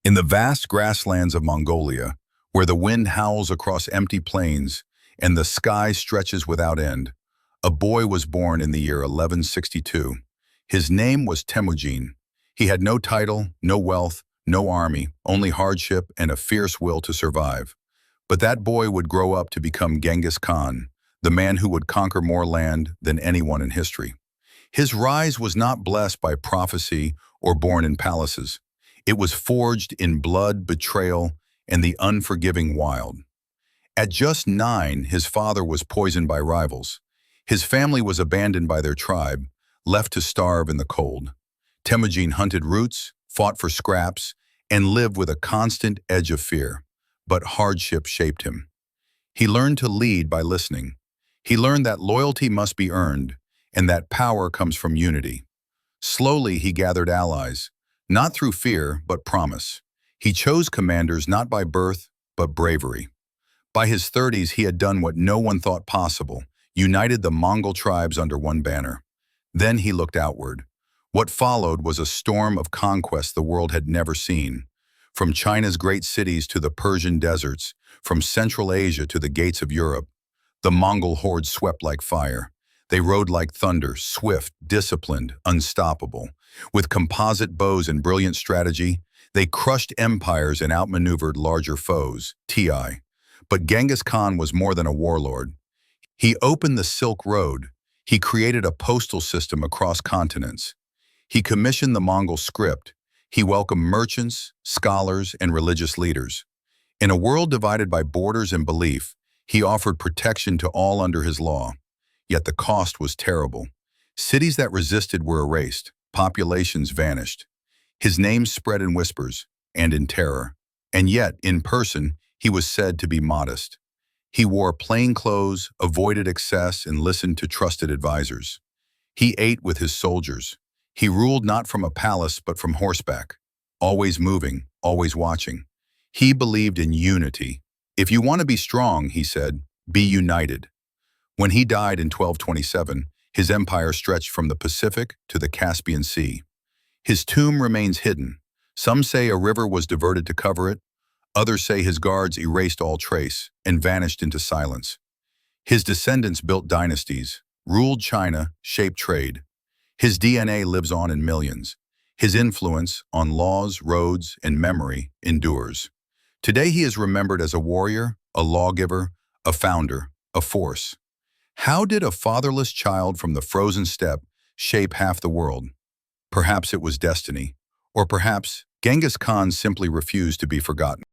In the vast grasslands of Mongolia, where the wind howls across empty plains and the sky stretches without end, a boy was born in the year 1162. His name was Temujin. He had no title, no wealth, no army, only hardship and a fierce will to survive. But that boy would grow up to become Genghis Khan, the man who would conquer more land than anyone in history. His rise was not blessed by prophecy or born in palaces. It was forged in blood, betrayal, and the unforgiving wild. At just 9, his father was poisoned by rivals. His family was abandoned by their tribe, left to starve in the cold. Temujin hunted roots, fought for scraps, and lived with a constant edge of fear. But hardship shaped him. He learned to lead by listening. He learned that loyalty must be earned, and that power comes from unity. Slowly, he gathered allies, not through fear, but promise. He chose commanders not by birth, but bravery. By his 30s, he had done what no one thought possible, united the Mongol tribes under one banner. Then he looked outward. What followed was a storm of conquest the world had never seen. From China's great cities to the Persian deserts, from Central Asia to the gates of Europe, the Mongol hordes swept like fire. They rode like thunder, swift, disciplined, unstoppable. With composite bows and brilliant strategy, they crushed empires and outmaneuvered larger foes, Ti. But Genghis Khan was more than a warlord. He opened the Silk Road. He created a postal system across continents. He commissioned the Mongol script. He welcomed merchants, scholars, and religious leaders. In a world divided by borders and belief, he offered protection to all under his law. Yet the cost was terrible. Cities that resisted were erased. Populations vanished. His name spread in whispers and in terror. And yet, in person, he was said to be modest. He wore plain clothes, avoided excess, and listened to trusted advisors. He ate with his soldiers. He ruled not from a palace, but from horseback, always moving, always watching. He believed in unity. If you want to be strong, he said, be united. When he died in 1227, his empire stretched from the Pacific to the Caspian Sea. His tomb remains hidden. Some say a river was diverted to cover it. Others say his guards erased all trace and vanished into silence. His descendants built dynasties, ruled China, shaped trade. His DNA lives on in millions. His influence on laws, roads, and memory endures. Today he is remembered as a warrior, a lawgiver, a founder, a force. How did a fatherless child from the frozen steppe shape half the world? Perhaps it was destiny, or perhaps Genghis Khan simply refused to be forgotten.